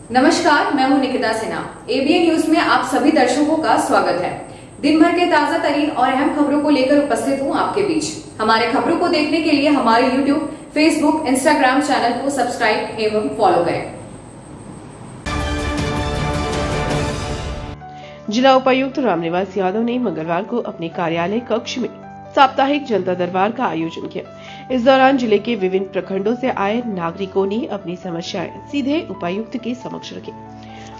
नमस्कार, मैं हूं निकिता सिन्हा। एबीएन न्यूज में आप सभी दर्शकों का स्वागत है। दिन भर के ताजा तरीन और अहम खबरों को लेकर उपस्थित हूं आपके बीच। हमारे खबरों को देखने के लिए हमारे यूट्यूब, फेसबुक, इंस्टाग्राम चैनल को सब्सक्राइब एवं फॉलो करें। जिला उपायुक्त रामनिवास यादव ने मंगलवार को अपने कार्यालय कक्ष में साप्ताहिक जनता दरबार का आयोजन किया। इस दौरान जिले के विभिन्न प्रखंडों से आए नागरिकों ने अपनी समस्याएं सीधे उपायुक्त के समक्ष रखी।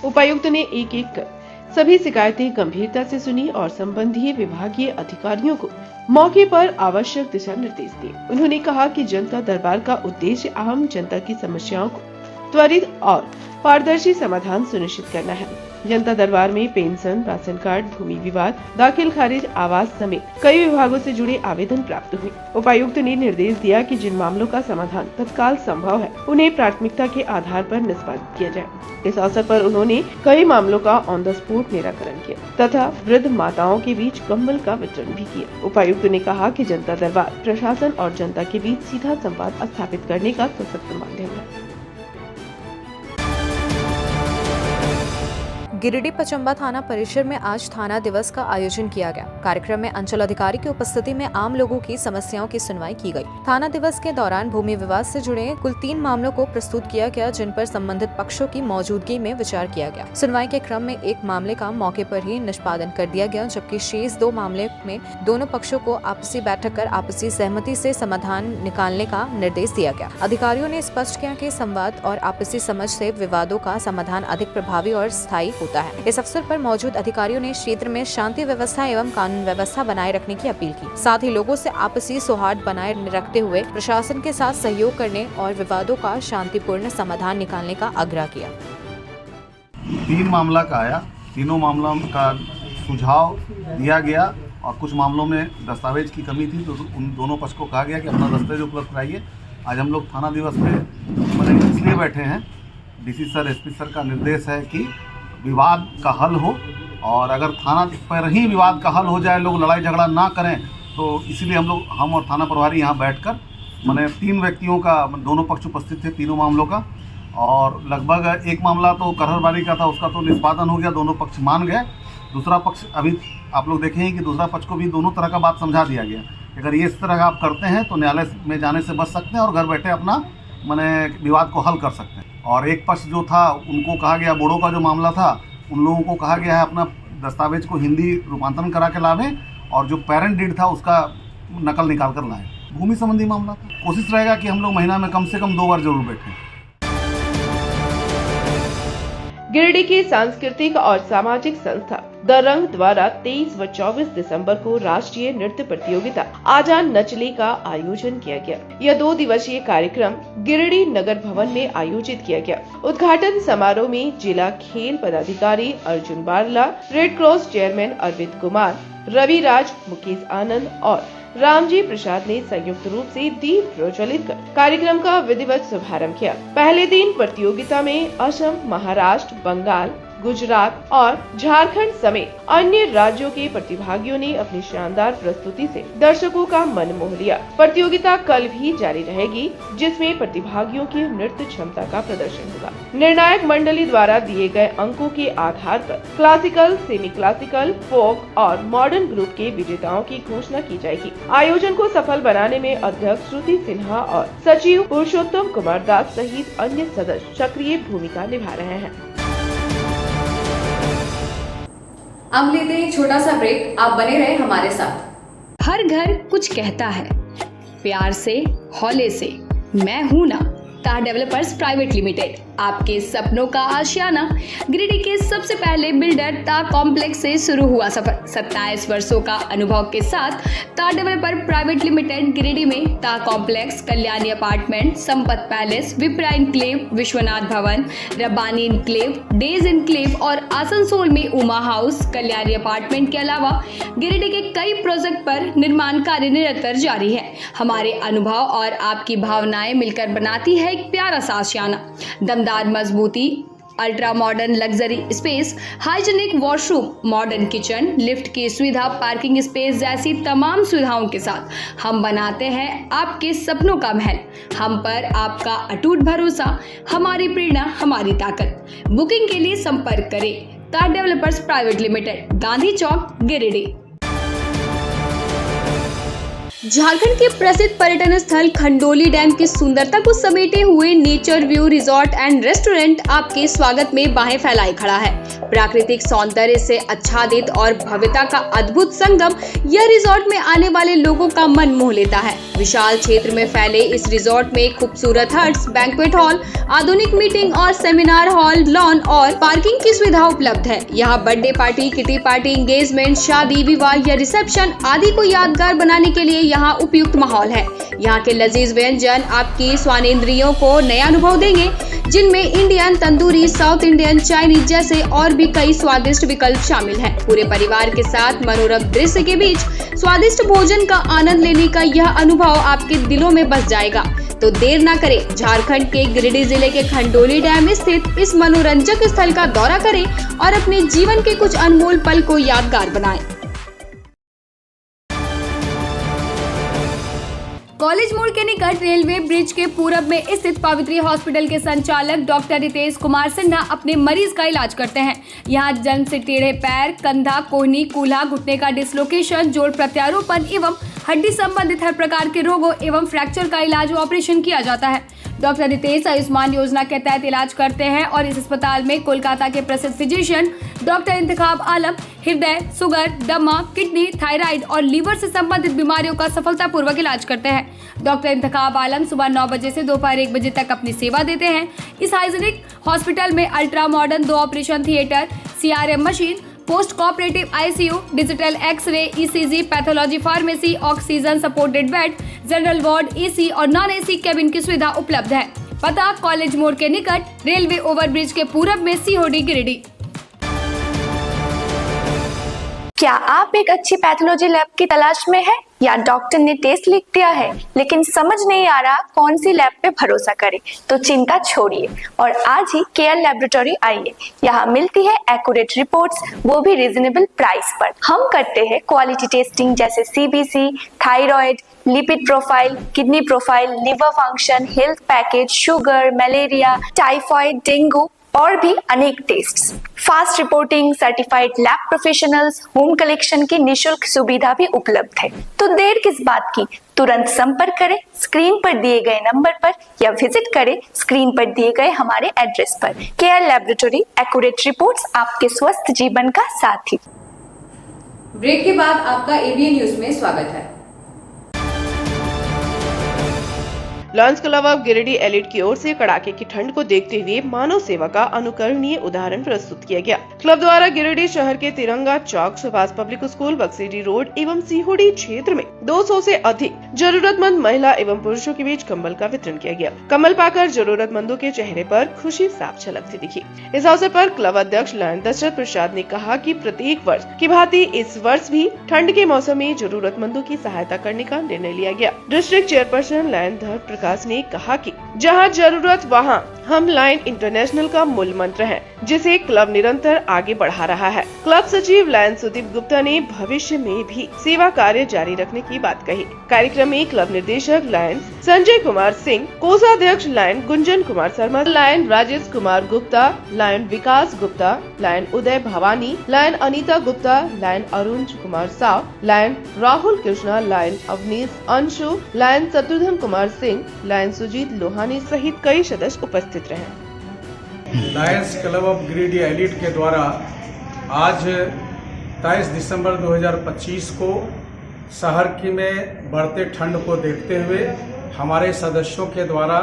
उपायुक्त ने एक एक कर सभी शिकायतें गंभीरता से सुनी और संबंधित विभागीय अधिकारियों को मौके पर आवश्यक दिशा निर्देश दिए। उन्होंने कहा कि जनता दरबार का उद्देश्य आम जनता की समस्याओं को त्वरित और पारदर्शी समाधान सुनिश्चित करना है। जनता दरबार में पेंशन, राशन कार्ड, भूमि विवाद, दाखिल खारिज, आवास समेत कई विभागों से जुड़े आवेदन प्राप्त हुए। उपायुक्त ने निर्देश दिया कि जिन मामलों का समाधान तत्काल संभव है उन्हें प्राथमिकता के आधार पर निष्पादित किया जाए। इस अवसर पर उन्होंने कई मामलों का ऑन द स्पॉट निराकरण किया तथा वृद्ध माताओं के बीच कंबल का वितरण भी किया। उपायुक्त ने कहा कि जनता दरबार प्रशासन और जनता के बीच सीधा संवाद स्थापित करने का सशक्त माध्यम है। गिरिडीह पचम्बा थाना परिसर में आज थाना दिवस का आयोजन किया गया। कार्यक्रम में अंचल अधिकारी की उपस्थिति में आम लोगों की समस्याओं की सुनवाई की गई। थाना दिवस के दौरान भूमि विवाद से जुड़े कुल 3 मामलों को प्रस्तुत किया गया, जिन पर संबंधित पक्षों की मौजूदगी में विचार किया गया। सुनवाई के क्रम में एक मामले का मौके पर ही निष्पादन कर दिया गया, जबकि शेष 2 मामले में दोनों पक्षों को आपसी बैठक कर आपसी सहमति से समाधान निकालने का निर्देश दिया गया। अधिकारियों ने स्पष्ट किया कि संवाद और आपसी समझ से विवादों का समाधान अधिक प्रभावी और स्थायी होता है। इस अवसर पर मौजूद अधिकारियों ने क्षेत्र में शांति व्यवस्था एवं कानून व्यवस्था बनाए रखने की अपील की। साथ ही लोगों से आपसी सौहार्द बनाए रखते हुए प्रशासन के साथ सहयोग करने और विवादों का शांतिपूर्ण समाधान निकालने का आग्रह किया। 3 मामला का आया, तीनों मामलों का सुझाव दिया गया और कुछ मामलों में दस्तावेज की कमी थी तो उन दोनों पक्ष को कहा गया कि अपना दस्तावेज उपलब्ध कराइए। आज हम लोग थाना दिवस पे इसलिए बैठे हैं, डीसी सर, एसपी सर का निर्देश है कि विवाद का हल हो और अगर थाना पर ही विवाद का हल हो जाए, लोग लड़ाई झगड़ा ना करें, तो इसीलिए हम और थाना प्रभारी यहाँ बैठकर 3 व्यक्तियों का, दोनों पक्ष उपस्थित थे तीनों मामलों का, और लगभग एक मामला तो करहरबारी का था, उसका तो निष्पादन हो गया, दोनों पक्ष मान गए। दूसरा पक्ष अभी आप लोग देखेंगे कि दूसरा पक्ष को भी दोनों तरह का बात समझा दिया गया। अगर ये इस तरह का आप करते हैं तो न्यायालय में जाने से बच सकते हैं और घर बैठे अपना विवाद को हल कर सकते हैं। और एक पक्ष जो था उनको कहा गया, बोडो का जो मामला था, उन लोगों को कहा गया है अपना दस्तावेज को हिंदी रूपांतरण करा के लावें और जो पेरेंट डीड था उसका नकल निकाल कर लाएं। भूमि संबंधी मामला था। कोशिश रहेगा कि हम लोग महीना में कम से कम 2 बार जरूर बैठें। गिरिडीह की सांस्कृतिक और सामाजिक संस्था द रंग द्वारा 23 व 24 दिसंबर को राष्ट्रीय नृत्य प्रतियोगिता आजान नचले का आयोजन किया गया। यह 2 दिवसीय कार्यक्रम गिरिडीह नगर भवन में आयोजित किया गया। उद्घाटन समारोह में जिला खेल पदाधिकारी Arjun Barla, Red Cross chairman Arvind Kumar, Ravi Raj, Mukesh Anand और रामजी प्रसाद ने संयुक्त रूप से दीप प्रज्वलित कर कार्यक्रम का विधिवत शुभारंभ किया। पहले दिन प्रतियोगिता में असम, महाराष्ट्र, बंगाल, गुजरात और झारखंड समेत अन्य राज्यों के प्रतिभागियों ने अपनी शानदार प्रस्तुति से दर्शकों का मन मोह लिया। प्रतियोगिता कल भी जारी रहेगी, जिसमें प्रतिभागियों की नृत्य क्षमता का प्रदर्शन होगा। निर्णायक मंडली द्वारा दिए गए अंकों के आधार पर क्लासिकल, सेमी क्लासिकल, फोक और मॉडर्न ग्रुप के विजेताओं की घोषणा की जाएगी। आयोजन को सफल बनाने में अध्यक्ष श्रुति सिन्हा और सचिव पुरुषोत्तम कुमार दास सहित अन्य सदस्य सक्रिय भूमिका निभा रहे हैं। अब लेते हैं एक छोटा सा ब्रेक। आप बने रहे हमारे साथ। हर घर कुछ कहता है, प्यार से, हौले से। मैं हूं ना तार डेवलपर्स प्राइवेट लिमिटेड, आपके सपनों का आशियाना। गिरिडीह के सबसे पहले बिल्डर ता कॉम्प्लेक्स से शुरू हुआ सफर। 27 वर्षों का अनुभव के साथ ता डेवलपर प्राइवेट लिमिटेड गिरिडीह में ता Complex, Kalyani Apartment, Sampat Palace, Vipra Enclave, Vishwanath Bhavan, Rabbani enclave, days enclave और आसनसोल में उमा हाउस, कल्याणी अपार्टमेंट के अलावा गिरिडीह के कई प्रोजेक्ट पर निर्माण कार्य निरंतर जारी है। हमारे अनुभव और आपकी भावनाएं मिलकर बनाती है एक प्यारा सा आशियाना। दमदार मजबूती ultra modern luxury space, hygienic washroom, modern kitchen, lift की सुविधा, पार्किंग स्पेस जैसी तमाम सुविधाओं के साथ हम बनाते हैं आपके सपनों का महल। हम पर आपका अटूट भरोसा, हमारी प्रेरणा, हमारी ताकत। बुकिंग के लिए संपर्क करें ताज डेवलपर्स प्राइवेट लिमिटेड, गांधी चौक, गिरिडीह। झारखंड के प्रसिद्ध पर्यटन स्थल खंडोली डैम की सुंदरता को समेटे हुए nature view resort and restaurant आपके स्वागत में बाहें फैलाए खड़ा है। प्राकृतिक सौंदर्य से आच्छादित और भव्यता का अद्भुत संगम यह रिजॉर्ट में आने वाले लोगों का मन मोह लेता है। विशाल क्षेत्र में फैले इस रिजॉर्ट में खूबसूरत हट्स, बैंक्वेट हॉल, आधुनिक मीटिंग और सेमिनार हॉल, लॉन और पार्किंग की सुविधा उपलब्ध है। यहाँ birthday party, kitty party, engagement, शादी, विवाह या रिसेप्शन आदि को यादगार बनाने के लिए यहाँ उपयुक्त माहौल है। यहाँ के लजीज व्यंजन आपकी स्वानेंद्रियों को नया अनुभव देंगे, जिनमें Indian, tandoori, south Indian, Chinese जैसे और भी कई स्वादिष्ट विकल्प शामिल हैं। पूरे परिवार के साथ मनोरम दृश्य के बीच स्वादिष्ट भोजन का आनंद लेने का यह अनुभव आपके दिलों में बस जाएगा। तो देर ना करें, झारखंड के गिरिडीह जिले के खंडोली डैम स्थित इस मनोरंजक स्थल का दौरा करें और अपने जीवन के कुछ अनमोल पल को यादगार बनाएं। कॉलेज मोड़ के निकट रेलवे ब्रिज के पूरब में स्थित पवित्री हॉस्पिटल के संचालक डॉक्टर रितेश कुमार सिन्हा अपने मरीज का इलाज करते हैं। यहाँ जन्म से टेढ़े पैर, कंधा, कोहनी, कूल्हा, घुटने का डिसलोकेशन, जोड़ प्रत्यारोपण एवं हड्डी संबंधित हर प्रकार के रोगों एवं फ्रैक्चर का इलाज व ऑपरेशन किया जाता है। डॉक्टर रितेश आयुष्मान योजना के तहत इलाज करते हैं और इस अस्पताल में कोलकाता के प्रसिद्ध फिजिशियन डॉक्टर इंतखाब आलम हृदय, शुगर, दमा, किडनी, थायराइड और लीवर से संबंधित बीमारियों का सफलतापूर्वक इलाज करते हैं। डॉक्टर इंतखाब आलम सुबह 9 बजे से दोपहर 1 बजे तक अपनी सेवा देते हैं। इस हाइजीनिक हॉस्पिटल में ultra modern 2 operation theatre, CRM machine, post cooperative ICU, digital x ray, ECG, pathology, pharmacy, oxygen supported bed, general ward, AC और नॉन AC कैबिन की सुविधा उपलब्ध है। पता कॉलेज मोड़ के निकट रेलवे ओवरब्रिज के पूरब में COD गिरिडीह। क्या आप एक अच्छी पैथोलॉजी लैब की तलाश में हैं या डॉक्टर ने टेस्ट लिख दिया है लेकिन समझ नहीं आ रहा कौन सी लैब पे भरोसा करें? तो चिंता छोड़िए और आज ही केयर लैबोरेटरी आइए। यहाँ मिलती है एक्यूरेट रिपोर्ट्स, वो भी रीजनेबल प्राइस पर। हम करते हैं क्वालिटी टेस्टिंग जैसे CBC, thyroid, lipid profile, kidney profile, liver function, health package, sugar, malaria, typhoid, dengue और भी अनेक tests. Fast reporting, certified lab professionals, home collection की निशुल्क सुविधा भी उपलब्ध है। तो देर किस बात की, तुरंत संपर्क करें स्क्रीन पर दिए गए नंबर पर या विजिट करें स्क्रीन पर दिए गए हमारे एड्रेस पर। केयर लैबोरेटरी, एक्यूरेट रिपोर्ट्स, आपके स्वस्थ जीवन का साथी। ब्रेक के बाद आपका ABN न्यूज में स्वागत है। Lions club of Giridih elite की ओर से कड़ाके की ठंड को देखते हुए मानव सेवा का अनुकरणीय उदाहरण प्रस्तुत किया गया। क्लब द्वारा गिरिडीह शहर के तिरंगा चौक, सुभाष पब्लिक स्कूल, बक्सीडी रोड एवं COD क्षेत्र में 200 से अधिक जरूरतमंद महिला एवं पुरुषों के बीच कंबल का वितरण किया गया। कंबल पाकर जरूरतमंदों के चेहरे पर खुशी साफ झलकती दिखी। इस अवसर पर क्लब अध्यक्ष लायन दशरथ प्रसाद ने कहा कि प्रत्येक वर्ष की भांति इस वर्ष भी ठंड के मौसम में जरूरतमंदों की सहायता करने का निर्णय लिया गया। डिस्ट्रिक्ट चेयरपर्सन लायन धर प्रकाश ने कहा कि जहां जरूरत वहां हम लायन इंटरनेशनल का मूल मंत्र है, जिसे क्लब निरंतर आगे बढ़ा रहा है। क्लब सचिव लायन सुदीप गुप्ता ने भविष्य में भी सेवा कार्य जारी रखने की बात कही। कार्यक्रम में क्लब निर्देशक लायन संजय कुमार सिंह, कोषाध्यक्ष Lion Gunjan Kumar Sharma, Lion Rajesh Kumar Gupta, Lion Vikas Gupta, Lion Uday Bhavani, Lion Anita Gupta, Lion Arun Kumar Sao, Lion Rahul Krishna, Lion Avnish Anshu, Lion Shatrughan Kumar Singh, Lion Sujeet Lohani सहित कई सदस्य उपस्थित रहे। Lions Club of Giridih elite के द्वारा आज 23 दिसंबर 2025 को शहर की में बढ़ते ठंड को देखते हुए हमारे सदस्यों के द्वारा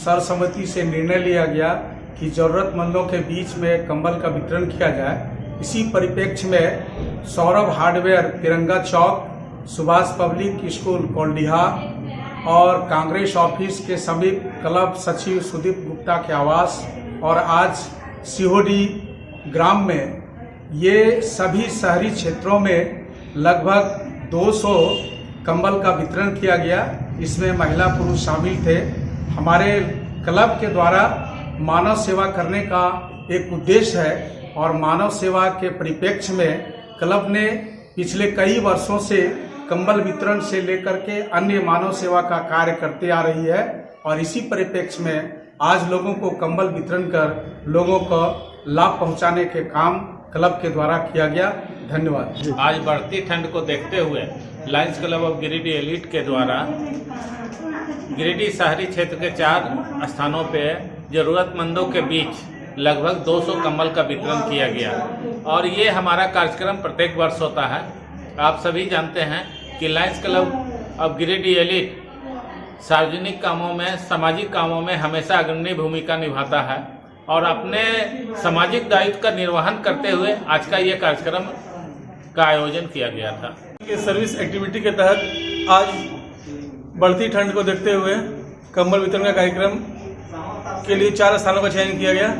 सर्वसम्मति से निर्णय लिया गया कि जरूरतमंदों के बीच में कंबल का वितरण किया जाए। इसी परिप्रेक्ष्य में सौरभ हार्डवेयर, तिरंगा चौक, सुभाष पब्लिक स्कूल कोल्डिहा और कांग्रेस ऑफिस के समीप क्लब सचिव सुदीप गुप्ता के आवास और आज COD ग्राम में ये सभी शहरी क्षेत्रों में लगभग 200 कंबल का वितरण किया गया। इसमें महिला पुरुष शामिल थे। हमारे क्लब के द्वारा मानव सेवा करने का एक उद्देश्य है और मानव सेवा के परिप्रेक्ष्य में क्लब ने पिछले कई वर्षों से कंबल वितरण से लेकर के अन्य मानव सेवा का कार्य करते आ रही है और इसी परिप्रेक्ष्य में आज लोगों को कंबल वितरण कर लोगों को लाभ पहुंचाने के काम क्लब के द्वारा किया गया। धन्यवाद। आज बढ़ती ठंड को देखते हुए Lions Club of Giridih elite के द्वारा गिरिडीह शहरी क्षेत्र के 4 स्थानों पे जरूरतमंदों के बीच लगभग 200 कंबल का वितरण किया गया और ये हमारा कार्यक्रम प्रत्येक वर्ष होता है। आप सभी जानते हैं कि Lions Club of Giridih elite सार्वजनिक कामों में, सामाजिक कामों में हमेशा अग्रणी भूमिका निभाता है और अपने सामाजिक दायित्व का निर्वहन करते हुए आज का ये कार्यक्रम का आयोजन किया गया था। सर्विस एक्टिविटी के तहत आज बढ़ती ठंड को देखते हुए कंबल वितरण का कार्यक्रम के लिए 4 स्थानों का चयन किया गया,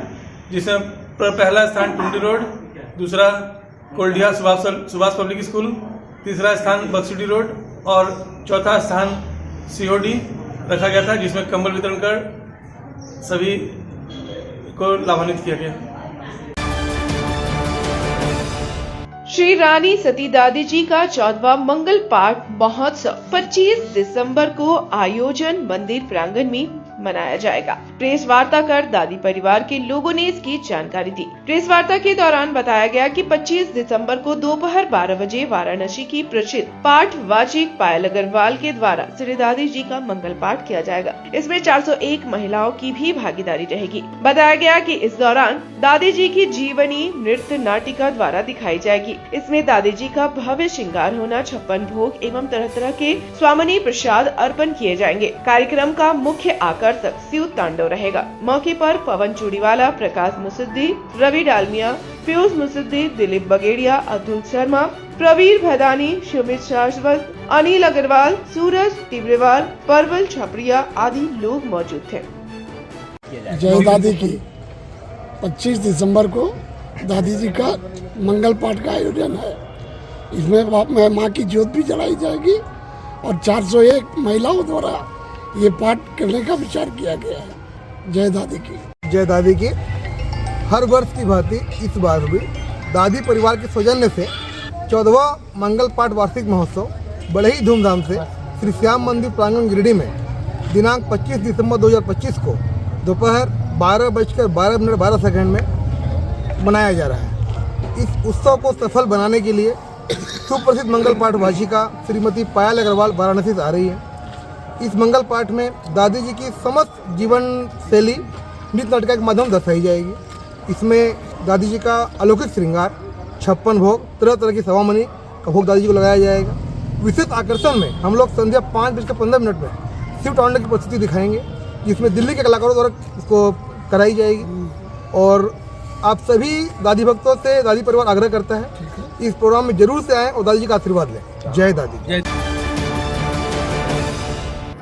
जिसमें पहला स्थान टुंडी रोड, दूसरा कोल्डिया सुभाष पब्लिक स्कूल, तीसरा स्थान बक्सुडी रोड और चौथा स्थान सीओडी रखा गया था, जिसमें कंबल वितरण कर सभी को लाभान्वित किया गया। श्री रानी सती दादी जी का 14वां मंगल पाठ महोत्सव 25 दिसंबर को आयोजन मंदिर प्रांगण में मनाया जाएगा। प्रेस वार्ता कर दादी परिवार के लोगों ने इसकी जानकारी दी। प्रेस वार्ता के दौरान बताया गया कि 25 दिसंबर को दोपहर 12 बजे वाराणसी की प्रसिद्ध पाठ वाचिक पायल अग्रवाल के द्वारा श्री दादी जी का मंगल पाठ किया जाएगा। इसमें 401 महिलाओं की भी भागीदारी रहेगी। बताया गया कि इस दौरान दादी जी की जीवनी नृत्य नाटिका द्वारा दिखाई जाएगी। इसमें दादी जी का भव्य श्रृंगार होना, 56 भोग एवं तरह तरह के स्वामनी प्रसाद अर्पण किए जाएंगे। कार्यक्रम का मुख्य आकर्षण शिव तांडव रहेगा। मौके पर पवन चूड़ीवाला, प्रकाश मुसद्दी, रवि डालमिया, पीयूष मुसद्दी, दिलीप बगेड़िया, अतुल शर्मा, प्रवीर भदानी, सुमित शाश्वत, अनिल अग्रवाल, सूरज तिब्रेवाल, परवल छपरिया आदि लोग मौजूद थे। जय दादी की 25 दिसंबर को दादी जी का मंगल पाठ का आयोजन है। इसमें माँ की ज्योत भी जलाई जाएगी और 401 महिलाओं द्वारा ये पाठ करने का विचार किया गया है। जय दादी की। जय दादी की। हर वर्ष की भांति इस बार भी दादी परिवार के सौजन्य से 14वां मंगल पाठ वार्षिक महोत्सव बड़े ही धूमधाम से श्री श्याम मंदिर प्रांगण गिरिडीह में दिनांक 25 दिसंबर 2025 को दोपहर 12:12 में मनाया जा रहा है। इस उत्सव को सफल बनाने के लिए सुप्रसिद्ध मंगल पाठ वाचिका श्रीमती पायल अग्रवाल वाराणसी से आ रही है। इस मंगल पाठ में दादी जी की समस्त जीवन शैली नृत्य नाटिका के माध्यम दर्शाई जाएगी। इसमें दादी जी का अलौकिक श्रृंगार, 56 भोग, तरह तरह की सवामनी का भोग दादी जी को लगाया जाएगा। विशेष आकर्षण में हम लोग संध्या 5:15 में शिव तांडव की प्रस्तुति दिखाएंगे, जिसमें दिल्ली के कलाकारों द्वारा इसको कराई जाएगी। और आप सभी दादी भक्तों से दादी परिवार आग्रह करता है इस प्रोग्राम में जरूर से आएँ और दादी जी का आशीर्वाद लें। जय दादी।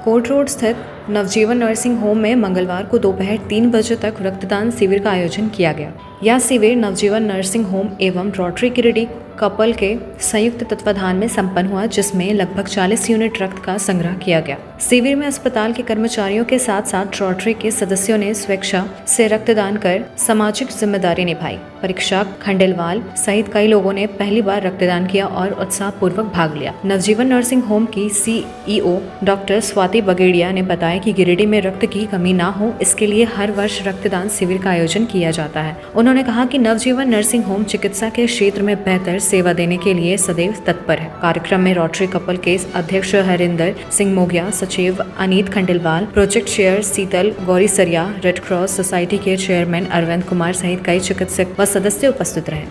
कोर्ट रोड स्थित नवजीवन नर्सिंग होम में मंगलवार को दोपहर 3 बजे तक रक्तदान शिविर का आयोजन किया गया। यह शिविर नवजीवन नर्सिंग होम एवं रोटरी गिरिडीह कपल के संयुक्त तत्वाधान में संपन्न हुआ, जिसमें लगभग 40 यूनिट रक्त का संग्रह किया गया। शिविर में अस्पताल के कर्मचारियों के साथ साथ रोटरी के सदस्यों ने स्वेच्छा से रक्तदान कर सामाजिक जिम्मेदारी निभाई। परीक्षा खंडेलवाल सहित कई लोगों ने पहली बार रक्तदान किया और उत्साहपूर्वक भाग लिया। नवजीवन नर्सिंग होम की CEO डॉक्टर स्वाति बगेड़िया ने बताया कि गिरिडीह में रक्त की कमी ना हो, इसके लिए हर वर्ष रक्तदान शिविर का आयोजन किया जाता है। उन्होंने कहा कि नवजीवन नर्सिंग होम चिकित्सा के क्षेत्र में बेहतर सेवा देने के लिए सदैव तत्पर है। कार्यक्रम में रोटरी कपल के अध्यक्ष हरिंदर सिंह मोगिया, सचिव अनीत खंडेलवाल, प्रोजेक्ट चेयर शीतल गौरीसरिया, रेड क्रॉस सोसाइटी के चेयरमैन अरविंद कुमार सहित कई चिकित्सक व सदस्य उपस्थित रहे।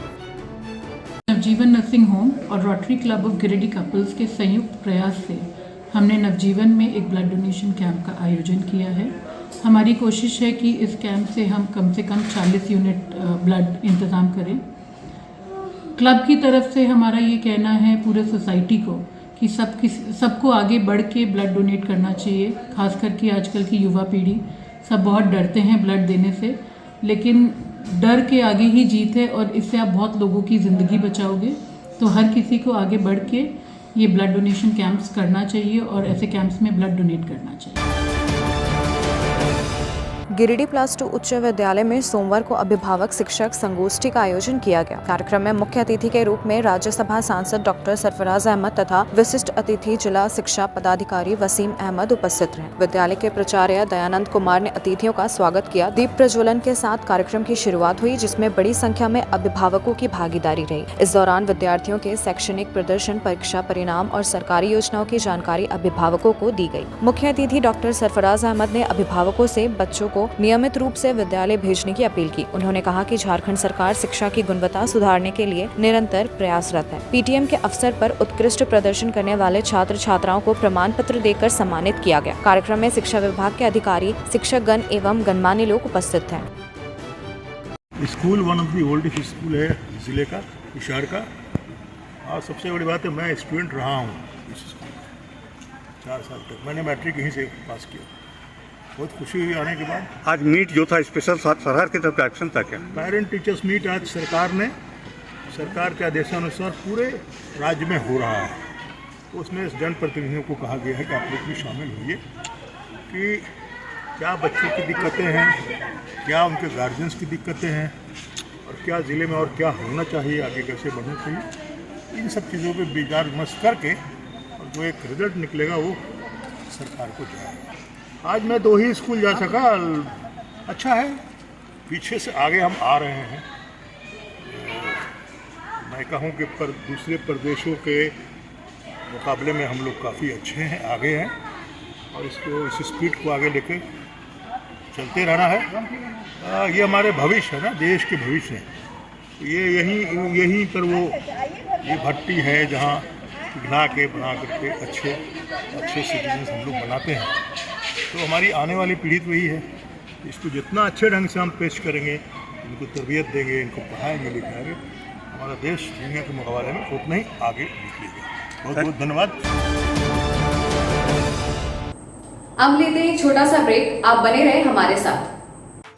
नवजीवन नर्सिंग होम और rotary club of Giridih couples के संयुक्त प्रयास से हमने नवजीवन में एक ब्लड डोनेशन कैंप का आयोजन किया है। हमारी कोशिश है कि इस कैंप से हम कम 40 यूनिट ब्लड इंतज़ाम करें। क्लब की तरफ से हमारा ये कहना है पूरे सोसाइटी को कि सबको आगे बढ़ के ब्लड डोनेट करना चाहिए। खास करके आजकल की युवा पीढ़ी सब बहुत डरते हैं ब्लड देने से, लेकिन डर के आगे ही जीत है और इससे आप बहुत लोगों की ज़िंदगी बचाओगे। तो हर किसी को आगे बढ़ के ये ब्लड डोनेशन कैंप्स करना चाहिए और ऐसे कैंप्स में ब्लड डोनेट करना चाहिए। गिरिडीह प्लस 2 उच्च विद्यालय में सोमवार को अभिभावक शिक्षक संगोष्ठी का आयोजन किया गया। कार्यक्रम में मुख्य अतिथि के रूप में राज्यसभा सांसद डॉक्टर सरफराज अहमद तथा विशिष्ट अतिथि जिला शिक्षा पदाधिकारी वसीम अहमद उपस्थित रहे। विद्यालय के प्राचार्य दयानंद कुमार ने अतिथियों का स्वागत किया। दीप प्रज्वलन के साथ कार्यक्रम की शुरुआत हुई, जिसमें बड़ी संख्या में अभिभावकों की भागीदारी रही। इस दौरान विद्यार्थियों के शैक्षणिक प्रदर्शन, परीक्षा परिणाम और सरकारी योजनाओं की जानकारी अभिभावकों को दी गई। मुख्य अतिथि डॉक्टर सरफराज अहमद ने अभिभावकों से बच्चों को नियमित रूप से विद्यालय भेजने की अपील की। उन्होंने कहा कि झारखंड सरकार शिक्षा की गुणवत्ता सुधारने के लिए निरंतर प्रयासरत है। पीटीएम के अवसर पर उत्कृष्ट प्रदर्शन करने वाले छात्र छात्राओं को प्रमाण पत्र देकर सम्मानित किया गया। कार्यक्रम में शिक्षा विभाग के अधिकारी, शिक्षकगण एवं गणमान्य लोग उपस्थित थे। School one of the oldest school है जिले का, हिसार का। और सबसे बड़ी बात है, मैं स्टूडेंट रहा हूँ इस स्कूल में 4 साल तक। मैंने मैट्रिक यहीं से पास किया। बहुत खुशी हुई आने के बाद। आज मीट जो था स्पेशल सरकार की तरफ से एक्शन था क्या? पेरेंट टीचर्स मीट आज सरकार के आदेशानुसार पूरे राज्य में हो रहा है। उसमें जनप्रतिनिधियों को कहा गया है कि आप लोग भी शामिल होइए कि क्या बच्चों की दिक्कतें हैं, क्या उनके गार्जियंस की दिक्कतें हैं और क्या ज़िले में और क्या होना चाहिए, आगे कैसे बढ़ना चाहिए। इन सब चीज़ों पे विचार विमर्श करके और जो एक रिजल्ट निकलेगा वो सरकार को जाएगा। आज मैं 2 ही स्कूल जा सका, अच्छा है। पीछे से आगे हम आ रहे हैं। मैं कहूँ कि दूसरे प्रदेशों के मुकाबले में हम लोग काफ़ी अच्छे हैं, आगे हैं और इस स्पीड को आगे लेके चलते रहना है। ये हमारे भविष्य है ना, देश के भविष्य है। ये यहीं पर वो ये भट्टी है जहाँ बना करके अच्छे सिटीजन्स हम लोग बनाते हैं। तो हमारी आने वाली पीढ़ी तो वही है। इसको जितना अच्छे ढंग से हम पेश करेंगे, इनको तरबियत देंगे, इनको पढ़ाएंगे लिखाएंगे, हमारा देश दुनिया के मुकाबले में उतना ही आगे निकलेगा। बहुत बहुत धन्यवाद। अब लेते हैं एक छोटा सा ब्रेक। आप बने रहे हमारे साथ।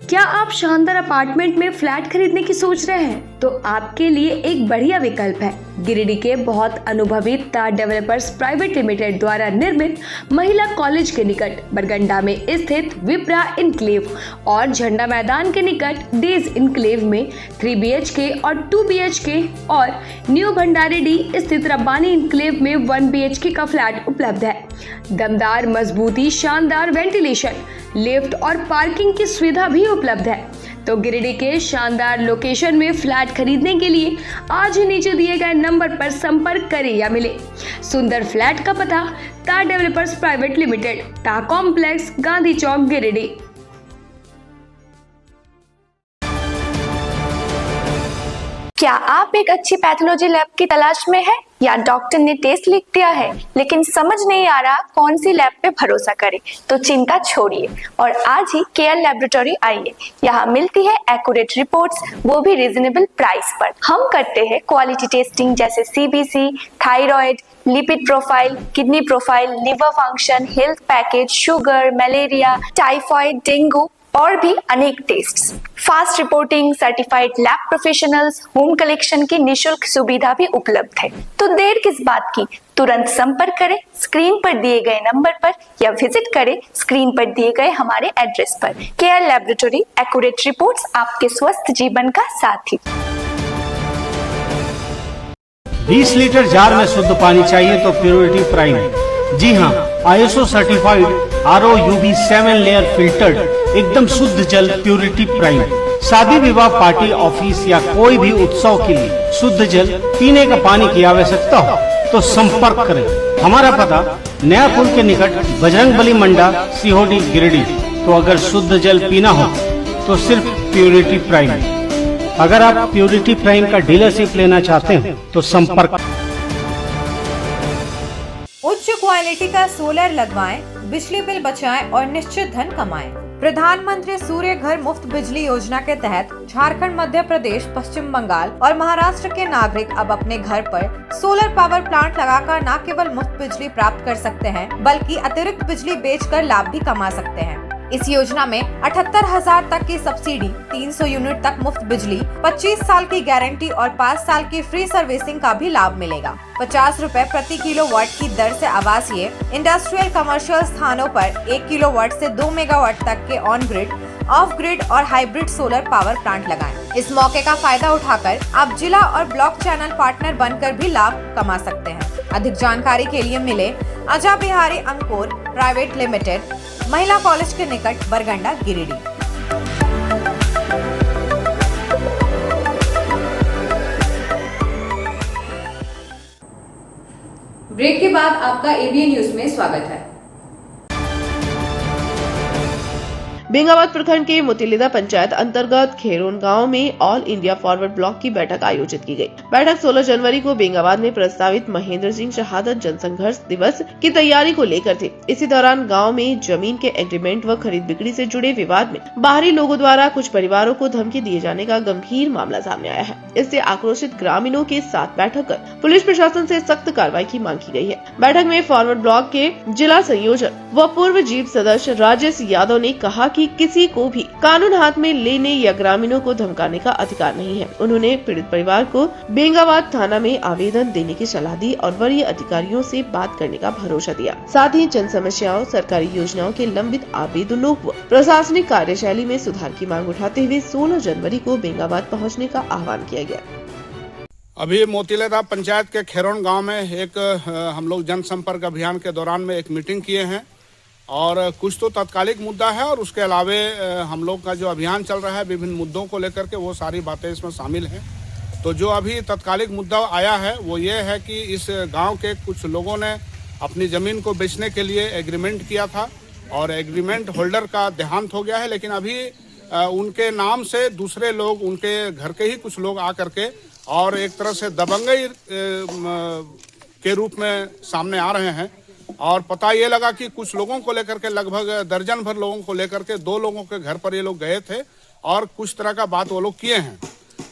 क्या आप शानदार अपार्टमेंट में फ्लैट खरीदने की सोच रहे हैं? तो आपके लिए एक बढ़िया विकल्प है। गिरिडीह के बहुत अनुभवी तार डेवलपर्स प्राइवेट लिमिटेड द्वारा निर्मित महिला कॉलेज के निकट बरगंडा में स्थित विप्रा इनक्लेव और झंडा मैदान के निकट डेज इनक्लेव में 3 BHK और 2 BHK और न्यू भंडारेडी स्थित रब्बानी इनक्लेव में 1 BHK का फ्लैट उपलब्ध है। दमदार मजबूती, शानदार वेंटिलेशन, लिफ्ट और पार्किंग की सुविधा भी उपलब्ध है। तो गिरिडीह के शानदार लोकेशन में फ्लैट खरीदने के लिए आज ही नीचे दिए गए नंबर पर संपर्क करें या मिले। सुंदर फ्लैट का पता तार डेवलपर्स प्राइवेट लिमिटेड, टा कॉम्प्लेक्स, गांधी चौक, गिरिडीह। क्या आप एक अच्छी पैथोलॉजी लैब की तलाश में हैं या डॉक्टर ने टेस्ट लिख दिया है लेकिन समझ नहीं आ रहा कौन सी लैब पे भरोसा करें? तो चिंता छोड़िए और आज ही केयर लैबोरेटरी आइए। यहाँ मिलती है एक्यूरेट रिपोर्ट्स, वो भी रीजनेबल प्राइस पर। हम करते हैं क्वालिटी टेस्टिंग जैसे CBC, thyroid, lipid profile, kidney profile, liver function, health package, sugar, malaria, typhoid, dengue और भी अनेक tests. Fast reporting, certified lab professionals, home collection की निशुल्क सुविधा भी उपलब्ध है। तो देर किस बात की, तुरंत संपर्क करें स्क्रीन पर दिए गए नंबर पर या विजिट करें स्क्रीन पर दिए गए हमारे एड्रेस पर। केयर लैबोरेटरी, एक्यूरेट रिपोर्ट्स, आपके स्वस्थ जीवन का साथी। 20 लीटर जार में शुद्ध पानी चाहिए तो प्योरिटी प्राइम। जी हाँ, ISO certified RO UV 7 layer filtered एकदम शुद्ध जल प्योरिटी प्राइम। शादी विवाह, पार्टी, ऑफिस या कोई भी उत्सव के लिए शुद्ध जल पीने का पानी की आवश्यकता हो तो संपर्क करें। हमारा पता नया पुल के निकट बजरंगबली मंडा, COD, गिरिडीह। तो अगर शुद्ध जल पीना हो तो सिर्फ प्योरिटी प्राइम। अगर आप प्योरिटी प्राइम का डीलरशिप लेना चाहते हैं तो संपर्क। उच्च क्वालिटी का सोलर लगवाएं, बिजली बिल बचाएं और निश्चित धन कमाएं। प्रधानमंत्री सूर्य घर मुफ्त बिजली योजना के तहत झारखंड, मध्य प्रदेश, पश्चिम बंगाल और महाराष्ट्र के नागरिक अब अपने घर पर सोलर पावर प्लांट लगाकर न केवल मुफ्त बिजली प्राप्त कर सकते हैं बल्कि अतिरिक्त बिजली बेचकर लाभ भी कमा सकते हैं। इस योजना में 78,000 तक की सब्सिडी, 300 यूनिट तक मुफ्त बिजली, 25 साल की गारंटी और 5 साल की फ्री सर्विसिंग का भी लाभ मिलेगा। 50 रुपए प्रति किलोवाट की दर से आवासीय, इंडस्ट्रियल, कमर्शियल स्थानों पर 1 किलोवाट से 2 मेगावाट तक के ऑन ग्रिड, ऑफ ग्रिड और हाइब्रिड सोलर पावर प्लांट लगाएं। इस मौके का फायदा उठाकर आप जिला और ब्लॉक चैनल पार्टनर बनकर भी लाभ कमा सकते हैं। अधिक जानकारी के लिए मिले अजय बिहारी अंकुर प्राइवेट लिमिटेड, महिला कॉलेज के निकट, बरगंडा, गिरिडीह। ब्रेक के बाद आपका एबीएन न्यूज में स्वागत है। बेंगाबाद प्रखंड के मुतिलिदा पंचायत अंतर्गत खेरोन गांव में ऑल इंडिया फॉरवर्ड ब्लॉक की बैठक आयोजित की गई। बैठक 16 जनवरी को बेंगाबाद में प्रस्तावित महेंद्र सिंह शहादत जनसंघर्ष दिवस की तैयारी को लेकर थी। इसी दौरान गांव में जमीन के एग्रीमेंट व खरीद बिक्री से जुड़े विवाद में बाहरी लोगों द्वारा कुछ परिवारों को धमकी दिए जाने का गंभीर मामला सामने आया है। इससे आक्रोशित ग्रामीणों के साथ बैठक कर पुलिस प्रशासन से सख्त कार्रवाई की मांग की गई है। बैठक में फॉरवर्ड ब्लॉक के जिला संयोजक व पूर्व जीप सदस्य राजेश यादव ने कहा कि किसी को भी कानून हाथ में लेने या ग्रामीणों को धमकाने का अधिकार नहीं है। उन्होंने पीड़ित परिवार को बेंगाबाद थाना में आवेदन देने की सलाह दी और वरीय अधिकारियों से बात करने का भरोसा दिया। साथ ही जन समस्याओं, सरकारी योजनाओं के लंबित आवेदनों व प्रशासनिक कार्यशैली में सुधार की मांग उठाते हुए 16 जनवरी को बेंगाबाद पहुँचने का आह्वान किया गया। अभी मोतिलेदा पंचायत के खेरोन गांव में एक हम लोग जनसंपर्क अभियान के दौरान में एक मीटिंग किए हैं और कुछ तो तात्कालिक मुद्दा है और उसके अलावे हम लोग का जो अभियान चल रहा है विभिन्न मुद्दों को लेकर के वो सारी बातें इसमें शामिल हैं। तो जो अभी तात्कालिक मुद्दा आया है वो ये है कि इस गांव के कुछ लोगों ने अपनी ज़मीन को बेचने के लिए एग्रीमेंट किया था और एग्रीमेंट होल्डर का देहांत हो गया है, लेकिन अभी उनके नाम से दूसरे लोग, उनके घर के ही कुछ लोग आ करके और एक तरह से दबंगई के रूप में सामने आ रहे हैं। और पता ये लगा कि कुछ लोगों को लेकर के लगभग दर्जन भर लोगों को लेकर के 2 लोगों के घर पर ये लोग गए थे और कुछ तरह का बात वो लोग किए हैं।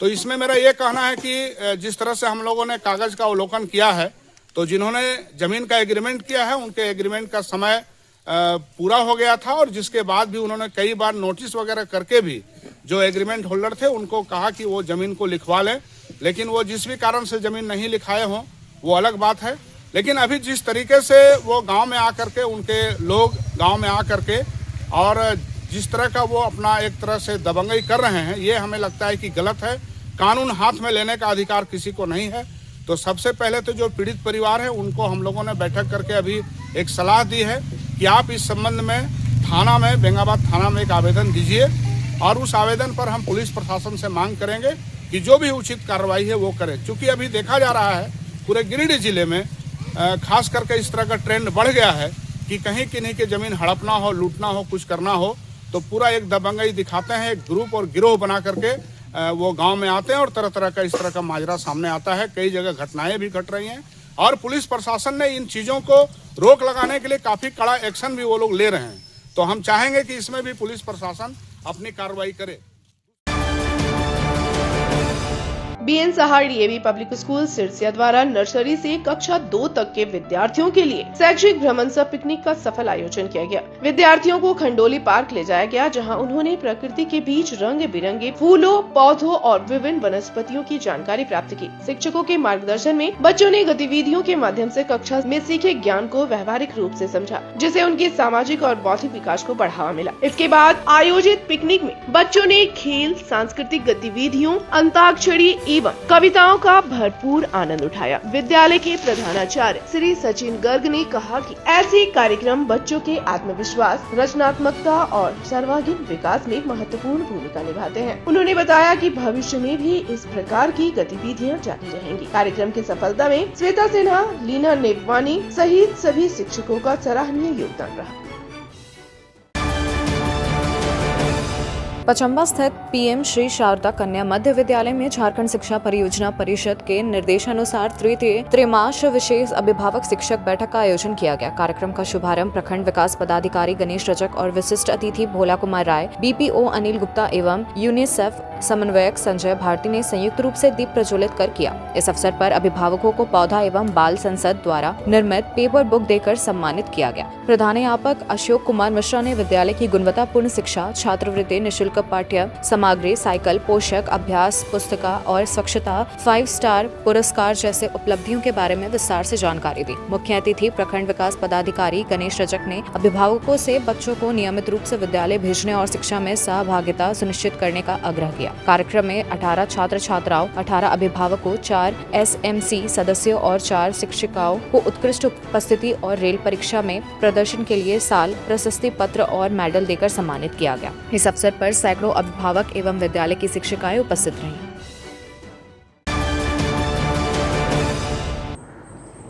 तो इसमें मेरा ये कहना है कि जिस तरह से हम लोगों ने कागज का अवलोकन किया है तो जिन्होंने जमीन का एग्रीमेंट किया है उनके एग्रीमेंट का समय पूरा हो गया था और जिसके बाद भी उन्होंने कई बार नोटिस वगैरह करके भी जो एग्रीमेंट होल्डर थे उनको कहा कि वो जमीन को लिखवा लें, लेकिन वो जिस भी कारण से जमीन नहीं लिखाए हों वो अलग बात है। लेकिन अभी जिस तरीके से वो गांव में आकर के उनके लोग गांव में आकर के और जिस तरह का वो अपना एक तरह से दबंगई कर रहे हैं, ये हमें लगता है कि गलत है। कानून हाथ में लेने का अधिकार किसी को नहीं है। तो सबसे पहले तो जो पीड़ित परिवार है उनको हम लोगों ने बैठक करके अभी एक सलाह दी है कि आप इस संबंध में थाना में, बेंगाबाद थाना में एक आवेदन दीजिए और उस आवेदन पर हम पुलिस प्रशासन से मांग करेंगे कि जो भी उचित कार्रवाई है वो करें। क्योंकि अभी देखा जा रहा है पूरे गिरिडीह जिले में खास करके इस तरह का ट्रेंड बढ़ गया है कि कहीं किन्हीं की जमीन हड़पना हो, लूटना हो, कुछ करना हो तो पूरा एक दबंगई दिखाते हैं, एक ग्रुप और गिरोह बना करके वो गांव में आते हैं और तरह तरह का इस तरह का माजरा सामने आता है। कई जगह घटनाएं भी घट रही हैं और पुलिस प्रशासन ने इन चीज़ों को रोक लगाने के लिए काफ़ी कड़ा एक्शन भी वो लोग ले रहे हैं। तो हम चाहेंगे कि इसमें भी पुलिस प्रशासन अपनी कार्रवाई करे। बीएन सहार डीएवी पब्लिक स्कूल सिरसिया द्वारा नर्सरी से कक्षा 2 तक के विद्यार्थियों के लिए शैक्षिक भ्रमण सह पिकनिक का सफल आयोजन किया गया। विद्यार्थियों को खंडोली पार्क ले जाया गया, जहां उन्होंने प्रकृति के बीच रंग बिरंगे फूलों, पौधों और विभिन्न वनस्पतियों की जानकारी प्राप्त की। शिक्षकों के मार्गदर्शन में बच्चों ने गतिविधियों के माध्यम से कक्षा में सीखे ज्ञान को व्यवहारिक रूप से समझा, जिससे उनके सामाजिक और बौद्धिक विकास को बढ़ावा मिला। इसके बाद आयोजित पिकनिक में बच्चों ने खेल, सांस्कृतिक गतिविधियों, अंताक्षरी एवं कविताओं का भरपूर आनंद उठाया। विद्यालय के प्रधानाचार्य श्री सचिन गर्ग ने कहा कि ऐसे कार्यक्रम बच्चों के आत्मविश्वास, रचनात्मकता और सर्वांगीण विकास में महत्वपूर्ण भूमिका निभाते हैं। उन्होंने बताया कि भविष्य में भी इस प्रकार की गतिविधियां जारी रहेंगी। कार्यक्रम की सफलता में श्वेता सिन्हा, लीना नेपवानी सहित सभी शिक्षकों का सराहनीय योगदान रहा। पचम्बा स्थित पीएम श्री शारदा कन्या मध्य विद्यालय में झारखंड शिक्षा परियोजना परिषद के निर्देशानुसार तृतीय त्रैमास विशेष अभिभावक शिक्षक बैठक का आयोजन किया गया। कार्यक्रम का शुभारंभ प्रखंड विकास पदाधिकारी गणेश रजक और विशिष्ट अतिथि भोला कुमार राय, बीपीओ अनिल गुप्ता एवं यूनिसेफ समन्वयक संजय भारती ने संयुक्त रूप से दीप प्रज्वलित कर किया। इस अवसर पर अभिभावकों को पौधा एवं बाल संसद द्वारा निर्मित पेपर बुक देकर सम्मानित किया गया। प्रधानाध्यापक अशोक कुमार मिश्रा ने विद्यालय की गुणवत्तापूर्ण शिक्षा, छात्रवृत्ति, निःशुल्क पाठ्य सामग्री, साइकिल, पोषक अभ्यास पुस्तिका और स्वच्छता 5 स्टार पुरस्कार जैसे उपलब्धियों के बारे में विस्तार से जानकारी दी। मुख्य अतिथि प्रखंड विकास पदाधिकारी गणेश रजक ने अभिभावकों से बच्चों को नियमित रूप से विद्यालय भेजने और शिक्षा में सहभागिता सुनिश्चित करने का आग्रह किया। कार्यक्रम में 18 छात्र छात्राओं, 18 अभिभावकों, 4 एसएमसी सदस्यों और 4 शिक्षिकाओं को उत्कृष्ट उपस्थिति और रेल परीक्षा में प्रदर्शन के लिए साल प्रशस्ति पत्र और मेडल देकर सम्मानित किया गया। इस अवसर पर सैकड़ों अभिभावक एवं विद्यालय की शिक्षिकाएं उपस्थित रहीं।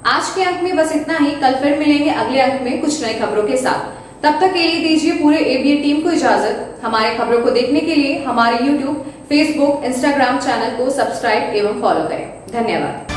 आज के अंक में बस इतना ही। कल फिर मिलेंगे अगले अंक में कुछ नई खबरों के साथ। तब तक के लिए दीजिए पूरे एबीए टीम को इजाजत। हमारे खबरों को देखने के लिए हमारे यूट्यूब, फेसबुक, इंस्टाग्राम चैनल को सब्सक्राइब एवं फॉलो करें। धन्यवाद।